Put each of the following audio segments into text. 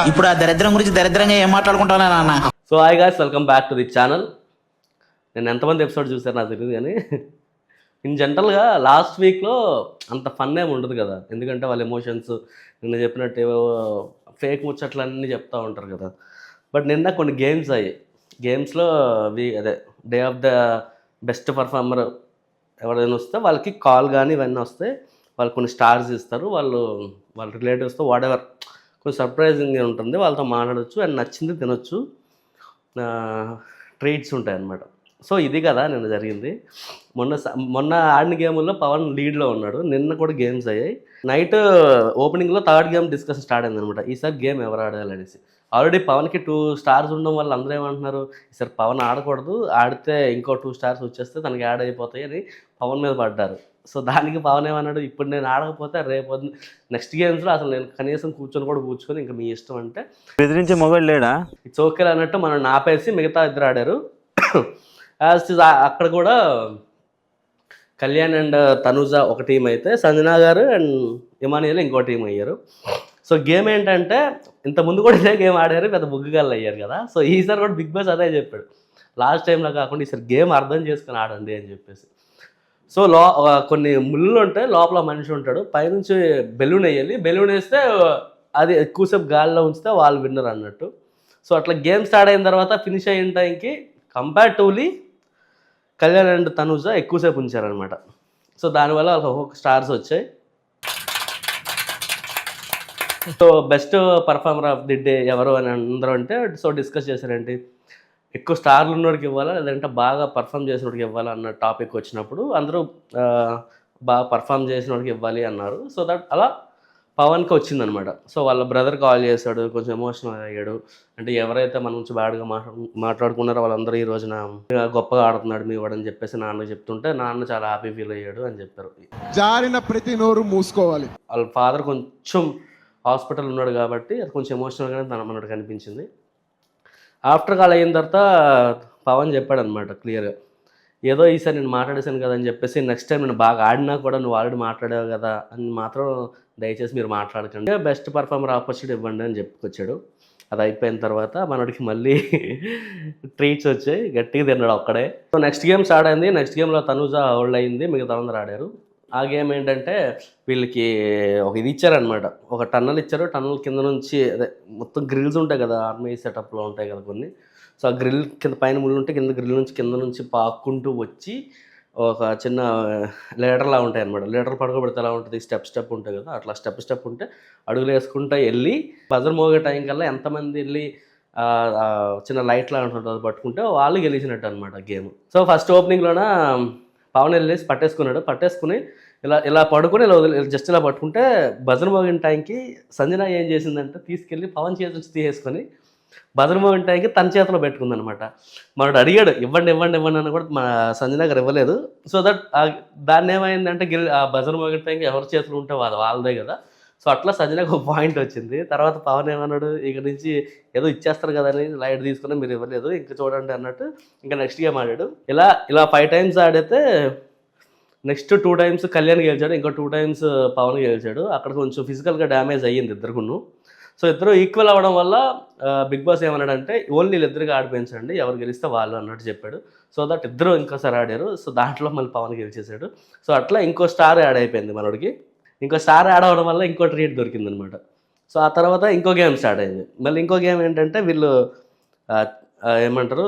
ఇప్పుడు ఆ దరిద్రం గురించి దరిద్రంగా ఏం మాట్లాడుకుంటానా నాన్న? So hi guys, welcome back to the channel. నేను ఎంతమంది ఎపిసోడ్ చూసారు నాకు తెలియదు, కానీ ఇన్ జనరల్గా లాస్ట్ వీక్లో అంత ఫన్ ఏమి ఉండదు కదా, ఎందుకంటే వాళ్ళ ఎమోషన్స్ నిన్న చెప్పినట్టు ఏవో ఫేక్ ముచ్చట్లు అన్నీ చెప్తూ ఉంటారు కదా. బట్ నిన్న కొన్ని గేమ్స్ అయ్యాయి. గేమ్స్లో అదే day of the best performer ఎవరైనా వస్తే వాళ్ళకి కాల్ కానీ ఇవన్నీ వస్తే వాళ్ళు కొన్ని స్టార్స్ ఇస్తారు. వాళ్ళ రిలేటివ్స్తో వాట్ ఎవర్ కొంచెం సర్ప్రైజింగ్గా ఉంటుంది, వాళ్ళతో మాట్లాడవచ్చు అండ్ నచ్చింది తినొచ్చు, ట్రీట్స్ ఉంటాయి అన్నమాట. సో ఇది కదా నిన్న జరిగింది. మొన్న ఆడిన గేముల్లో పవన్ లీడ్లో ఉన్నాడు. నిన్న కూడా గేమ్స్ అయ్యాయి. నైట్ ఓపెనింగ్లో థర్డ్ గేమ్ డిస్కషన్ స్టార్ట్ అయింది అనమాట. ఈసారి గేమ్ ఎవరు ఆడాలనేసి. ఆల్రెడీ పవన్కి 2 స్టార్స్ ఉండడం వల్ల అందరూ ఏమంటున్నారు, ఈసారి పవన్ ఆడకూడదు, ఆడితే ఇంకో 2 స్టార్స్ వచ్చేస్తే తనకి యాడ్ అయిపోతాయి అని పవన్ మీద పడ్డారు. సో దానికి పవన్ ఏమన్నాడు, ఇప్పుడు నేను ఆడకపోతే రేపు నెక్స్ట్ గేమ్స్లో అసలు నేను కనీసం కూర్చొని ఇంకా మీ ఇష్టం అంటే బెదిరించే మొబైల్ లేడా, ఇట్స్ ఓకే అన్నట్టు మనం ఆపేసి మిగతా ఇద్దరు ఆడారు. అక్కడ కూడా కళ్యాణ్ అండ్ తనుజ ఒక టీం అయితే సంజనా గారు అండ్ ఇమానియల్ ఇంకో టీం అయ్యారు. సో గేమ్ ఏంటంటే ఇంతకుముందు కూడా ఇదే గేమ్ ఆడారు, పెద్ద బుగ్గుగాళ్ళు అయ్యారు కదా. సో ఈసారి కూడా బిగ్ బాస్ అదే చెప్పాడు, లాస్ట్ టైంలో కాకుండా ఈసారి గేమ్ అర్థం చేసుకుని ఆడండి అని చెప్పేసి. సో కొన్ని ముళ్ళు ఉంటాయి, లోపల మనిషి ఉంటాడు, పైనుంచి బెలూన్ వేయాలి, బెలూన్ వేస్తే అది ఎక్కువసేపు గాలిలో ఉంచితే వాళ్ళు విన్నర్ అన్నట్టు. సో అట్లా గేమ్ స్టార్ట్ అయిన తర్వాత ఫినిష్ అయిన టైంకి కంపారిటివ్లీ కళ్యాణ్ అండ్ తనుజ ఎక్కువసేపు ఉంచారనమాట. సో దానివల్ల ఒక స్టార్స్ వచ్చాయి. So best performer of the day ఎవరు అని అందరూ అంటే సో డిస్కస్ చేశారండి, ఎక్కువ స్టార్లు ఉన్నోడికి ఇవ్వాలా లేదంటే బాగా పర్ఫామ్ చేసినోడికి ఇవ్వాలా అన్న టాపిక్ వచ్చినప్పుడు అందరూ బాగా పర్ఫామ్ చేసినోడికి ఇవ్వాలి అన్నారు. సో దట్ అలా పవన్కి వచ్చిందనమాట. సో వాళ్ళ బ్రదర్ కాల్ చేశాడు, కొంచెం ఎమోషనల్ అయ్యాడు. అంటే ఎవరైతే మన నుంచి బ్యాడ్గా మాట్లాడుకున్నారో వాళ్ళందరూ ఈ రోజున గొప్పగా ఆడుతున్నాడు మీ వాడని చెప్పేసి నాన్న చెప్తుంటే నాన్న చాలా హ్యాపీ ఫీల్ అయ్యాడు అని చెప్పారు. జారిన ప్రతి నోరు మూసుకోవాలి. వాళ్ళ ఫాదర్ కొంచెం హాస్పిటల్ ఉన్నాడు కాబట్టి అది కొంచెం ఎమోషనల్గానే మనకు కనిపించింది. ఆఫ్టర్ కాల్ అయిన తర్వాత పవన్ చెప్పాడు అనమాట క్లియర్గా, ఏదో ఈసారి నేను మాట్లాడేశాను కదా అని చెప్పేసి నెక్స్ట్ టైం నేను బాగా ఆడినా కూడా నువ్వు ఆల్రెడీ మాట్లాడావు కదా అని మాత్రం దయచేసి మీరు మాట్లాడకండి, బెస్ట్ పర్ఫార్మర్ ఆపర్చునిటీ ఇవ్వండి అని చెప్పుకొచ్చాడు. అది అయిపోయిన తర్వాత మనోడికి మళ్ళీ ట్రీట్స్ వచ్చాయి, గట్టిగా తిన్నాడు ఒక్కడే. సో నెక్స్ట్ గేమ్ స్టార్ట్ అయింది. నెక్స్ట్ గేమ్లో తనుజ హోల్డ్ అయింది, మిగతా అందరూ ఆడారు. ఆ గేమ్ ఏంటంటే వీళ్ళకి ఒక ఇది ఇచ్చారనమాట, ఒక టన్నల్ ఇచ్చారు. టన్నల్ కింద నుంచి అదే మొత్తం గ్రిల్స్ ఉంటాయి కదా, ఆర్మీ సెటప్లో ఉంటాయి కదా కొన్ని. సో ఆ గ్రిల్ కింద పైన ముళ్ళు ఉంటే కింద నుంచి పాక్కుంటూ వచ్చి ఒక చిన్న లీడర్లా ఉంటాయి అనమాట. లీడర్ పడుకోబెడితే ఎలా ఉంటుంది, స్టెప్ ఉంటాయి కదా, అట్లా స్టెప్ ఉంటే అడుగులు వేసుకుంటూ వెళ్ళి బజర్ మోగే టైం కల్లా ఎంతమంది వెళ్ళి చిన్న లైట్లా ఉంటుంది అది పట్టుకుంటే వాళ్ళు గెలిచినట్టు అనమాట గేమ్. సో ఫస్ట్ ఓపెనింగ్లోన పవన్ వెళ్ళేసి పట్టేసుకుని ఇలా పడుకుని జస్ట్ ఇలా పట్టుకుంటే బజర్ మోగిన టైంకి సంజన ఏం చేసిందంటే తీసుకెళ్ళి పవన్ చేతి నుంచి తీసేసుకొని బజర్ మోగిన టైంకి తన చేతిలో పెట్టుకుందనమాట. మనోడు అడిగాడు ఇవ్వండి అని కూడా మా సంజన గారు ఇవ్వలేదు. సో దట్ దాన్ని ఏమైందంటే ఆ బజర్ మోగిన టైంకి ఎవరి చేతులు ఉంటే వాళ్ళదే కదా. సో అట్లా సంజనకు ఒక పాయింట్ వచ్చింది. తర్వాత పవన్ ఏమన్నాడు, ఇక నుంచి ఏదో ఇచ్చేస్తారు కదా అని లైట్ తీసుకుని మీరు ఇవ్వలేదు ఇంకా చూడండి అన్నట్టు ఇంకా నెక్స్ట్ గేమ్ ఆడాడు. ఇలా 5 టైమ్స్ ఆడితే నెక్స్ట్ 2 టైమ్స్ కళ్యాణ్ గెలిచాడు, ఇంకో 2 టైమ్స్ పవన్ గెలిచాడు. అక్కడ కొంచెం ఫిజికల్గా డ్యామేజ్ అయ్యింది ఇద్దరుకును. సో ఇద్దరు ఈక్వల్ అవ్వడం వల్ల బిగ్ బాస్ ఏమన్నాడంటే ఓన్లీ వీళ్ళిద్దరికి ఆడిపించండి, ఎవరు గెలిస్తే వాళ్ళు అన్నట్టు చెప్పాడు. సో దట్ ఇద్దరు ఇంకోసారి ఆడారు. సో దాంట్లో మళ్ళీ పవన్ గెలిచేశాడు. సో అట్లా ఇంకో స్టార్ యాడ్ అయిపోయింది మనోడికి. ఇంకో స్టార్ యాడ్ అవ్వడం వల్ల ఇంకో ట్రీట్ దొరికిందనమాట. సో ఆ తర్వాత ఇంకో గేమ్ స్టార్ట్ అయింది. మళ్ళీ ఇంకో గేమ్ ఏంటంటే వీళ్ళు ఏమంటారు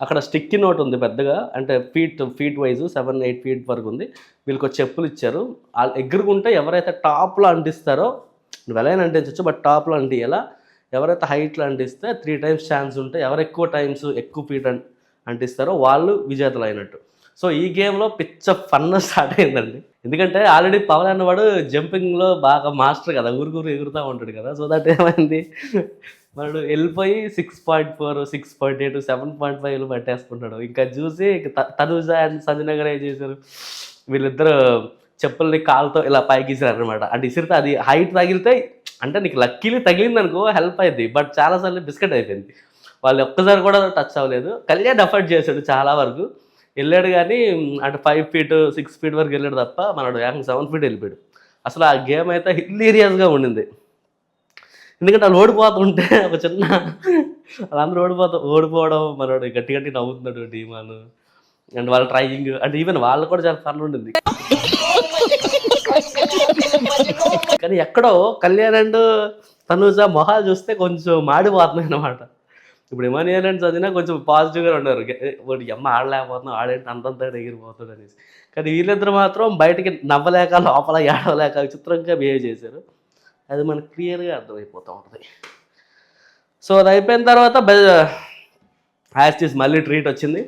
అక్కడ స్టిక్కి నోట్ ఉంది పెద్దగా, అంటే ఫీట్ వైజ్ 7-8 ఫీట్ వరకు ఉంది. వీళ్ళకి చెప్పులు ఇచ్చారు. వాళ్ళు ఎగురుకుంటే ఎవరైతే టాప్లో అంటిస్తారో నువ్వు ఎలా అంటించవచ్చు, బట్ టాప్లో అంటియాలా, ఎవరైతే హైట్లో అంటిస్తే 3 టైమ్స్ ఛాన్స్ ఉంటే ఎవరు ఎక్కువ ఫీట్ అంటిస్తారో వాళ్ళు విజేతలు అయినట్టు. సో ఈ గేమ్లో పిచ్చ ఫన్ స్టార్ట్ అయిందండి. ఎందుకంటే ఆల్రెడీ పవన్ అన్నవాడు జంపింగ్లో బాగా మాస్టర్ కదా, ఊరు ఎగురుతూ ఉంటాడు కదా. సో దట్ ఏమైంది, వాడు వెళ్ళిపోయి 6.4, 6.8, 7.5 పట్టేసుకుంటాడు. ఇంకా చూసి తనుజ అండ్ సంజన గారు ఏం చేశారు, వీళ్ళిద్దరు చెప్పుల్ని కాలుతో ఇలా పైకి ఇసిరారు అనమాట. అంటే ఇసిరితే అది హైట్ తగిలితే అంటే నీకు లక్కీలీ తగిలింది అనుకో హెల్ప్ అయింది, బట్ చాలాసార్లు బిస్కెట్ అయిపోయింది. వాళ్ళు ఒక్కసారి కూడా టచ్ అవ్వలేదు. కళ్యాణ్ ఎఫర్ట్ చేశాడు చాలా వరకు, వెళ్ళాడు కానీ అంటే 5 ఫీట్ 6 ఫీట్ వరకు వెళ్ళాడు తప్ప మనడు 7 ఫీట్ వెళ్ళిపోయాడు. అసలు ఆ గేమ్ అయితే హిల్లీరియస్గా ఉండింది. ఎందుకంటే వాళ్ళు ఓడిపోతుంటే ఒక చిన్న వాళ్ళందరూ ఓడిపోవడం మనోడు గట్టి గట్టి నవ్వుతున్నాడు డీమాన్ అండ్ వాళ్ళ ట్రైయింగ్ అంటే ఈవెన్ వాళ్ళు కూడా చాలా ఫన్ ఉండింది. కానీ ఎక్కడో కళ్యాణ్ అండ్ తనూజ మొహాలు చూస్తే కొంచెం మాడిపోతున్నాయి అన్నమాట. ఇప్పుడు ఇమాన్యుయల్ అండ్ చదివినా కొంచెం పాజిటివ్గా ఉన్నారు, వాడి అమ్మ ఆడలేకపోతున్నాం ఆడేంటి అంతంతా ఎగిరిపోతుంది అనేసి. కానీ వీళ్ళిద్దరు మాత్రం బయటికి నవ్వలేక లోపల ఏడవలేక విచిత్రంగా బిహేవ్ చేశారు. అది మనకు క్లియర్గా అర్థమైపోతూ ఉంటుంది. సో అది అయిపోయిన తర్వాత యాస్టీస్ మళ్ళీ ట్రీట్ వచ్చింది,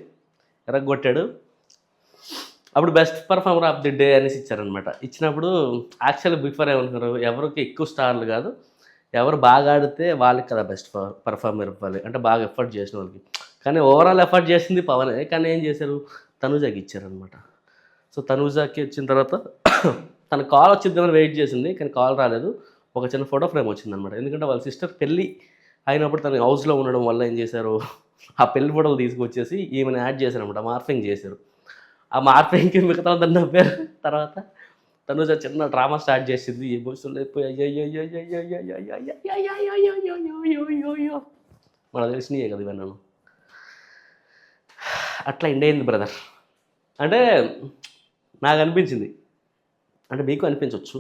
ఎరగొట్టాడు. అప్పుడు best performer of the day అనేసి ఇచ్చారనమాట. ఇచ్చినప్పుడు యాక్చువల్లీ బిఫోర్ ఏమనుకున్నారు, ఎవరికి ఎక్కువ స్టార్లు కాదు, ఎవరు బాగా ఆడితే వాళ్ళకి కదా బెస్ట్ పర్ఫార్మర్ ఇవ్వాలి, అంటే బాగా ఎఫర్ట్ చేసిన వాళ్ళకి. కానీ ఓవరాల్ ఎఫర్ట్ చేసింది పవనే, కానీ ఏం చేశారు, తనూజాకి ఇచ్చారనమాట. సో తనూజాకి వచ్చిన తర్వాత తన కాల్ వచ్చిద్దామని వెయిట్ చేసింది, కానీ కాల్ రాలేదు. ఒక చిన్న ఫోటో ఫ్రేమ్ వచ్చిందనమాట. ఎందుకంటే వాళ్ళ సిస్టర్ పెళ్ళి అయినప్పుడు తన హౌస్లో ఉండడం వల్ల ఏం చేశారు, ఆ పెళ్లి ఫోటోలు తీసుకొచ్చేసి ఈమెను యాడ్ చేశారనమాట, మార్ఫింగ్ చేశారు. ఆ మార్ఫింగ్కి మిగతా అందరు నవ్వారు. తర్వాత తనూజ చిన్న డ్రామా స్టార్ట్ చేసింది, ఎమోషనల్ అయిపోయి మనకు తెలిసినాయే కదా ఇవన్నీ. అట్లా ఎండ్ అయింది బ్రదర్. అంటే నాకు అనిపించింది, అంటే మీకు అనిపించవచ్చు,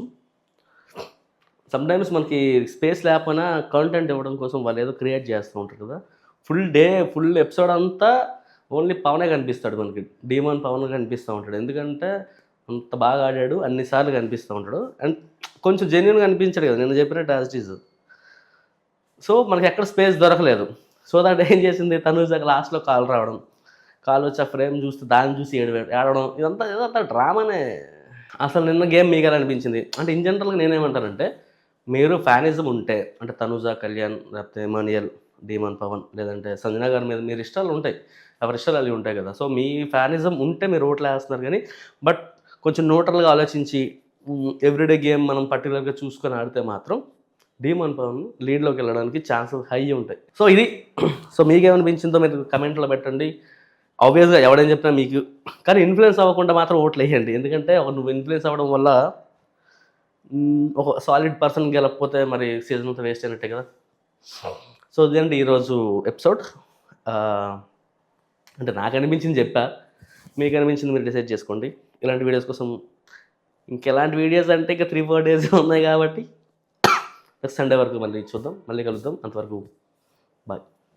సమ్టైమ్స్ మనకి స్పేస్ లేకపోయినా కంటెంట్ ఇవ్వడం కోసం వాళ్ళు ఏదో క్రియేట్ చేస్తూ ఉంటారు కదా. ఫుల్ ఎపిసోడ్ అంతా ఓన్లీ పవనే కనిపిస్తాడు మనకి, డీమాన్ పవన్ కనిపిస్తూ ఉంటాడు. ఎందుకంటే అంత బాగా ఆడాడు, అన్నిసార్లు కనిపిస్తూ ఉంటాడు. అండ్ కొంచెం జెన్యున్గా అనిపించాడు కదా నేను చెప్పినట్టు యాజ్ ఇట్ ఈజ్. సో మనకి ఎక్కడ స్పేస్ దొరకలేదు. సో దాంట్లో ఏం చేసింది, తనూజాకి లాస్ట్లో కాల్ రావడం, కాల్ వచ్చి ఆ ఫ్రేమ్ చూస్తే దాన్ని చూసి ఏడవడం, ఇదంతా డ్రామానే. అసలు నిన్న గేమ్ మీకు అనిపించింది అంటే ఇన్ జనరల్గా నేనేమంటానంటే, మీరు ఫ్యానిజం ఉంటే అంటే తనూజ, కళ్యాణ్, లేకపోతే ఎమాన్యుయల్, డీమాన్ పవన్, లేదంటే సంజన గారి మీద మీరు ఇష్టాలు ఉంటాయి, ఎవరి ఇష్టాలు అవి ఉంటాయి కదా. సో మీ ఫ్యానిజం ఉంటే మీరు ఓట్లు వేస్తున్నారు. కానీ బట్ కొంచెం న్యూట్రల్గా ఆలోచించి ఎవ్రీడే గేమ్ మనం పర్టికులర్గా చూసుకొని ఆడితే మాత్రం డీమాన్ పవన్ లీడ్లోకి వెళ్ళడానికి ఛాన్సెస్ హై ఉంటాయి. సో ఇది. సో మీకేమనిపించిందో మీరు కమెంట్లో పెట్టండి. ఆబ్వియస్గా ఎవడేం చెప్పినా మీకు, కానీ ఇన్ఫ్లుయెన్స్ అవ్వకుండా మాత్రం ఓట్లు వేయండి. ఎందుకంటే నువ్వు ఇన్ఫ్లుయెన్స్ అవ్వడం వల్ల ఒక సాలిడ్ పర్సన్ గెలకపోతే మరి సీజన్ అంతా వేస్ట్ అయినట్టే కదా. సో ఇదండి ఈరోజు ఎపిసోడ్. అంటే నాకు అనిపించింది చెప్పా, మీకు అనిపించింది మీరు డిసైడ్ చేసుకోండి. ఇలాంటి వీడియోస్ కోసం ఇంకెలాంటి వీడియోస్ అంటే ఇంకా 3-4 డేస్ ఉన్నాయి కాబట్టి సండే వరకు మళ్ళీ చూద్దాం, మళ్ళీ కలుద్దాం. అంతవరకు బాయ్.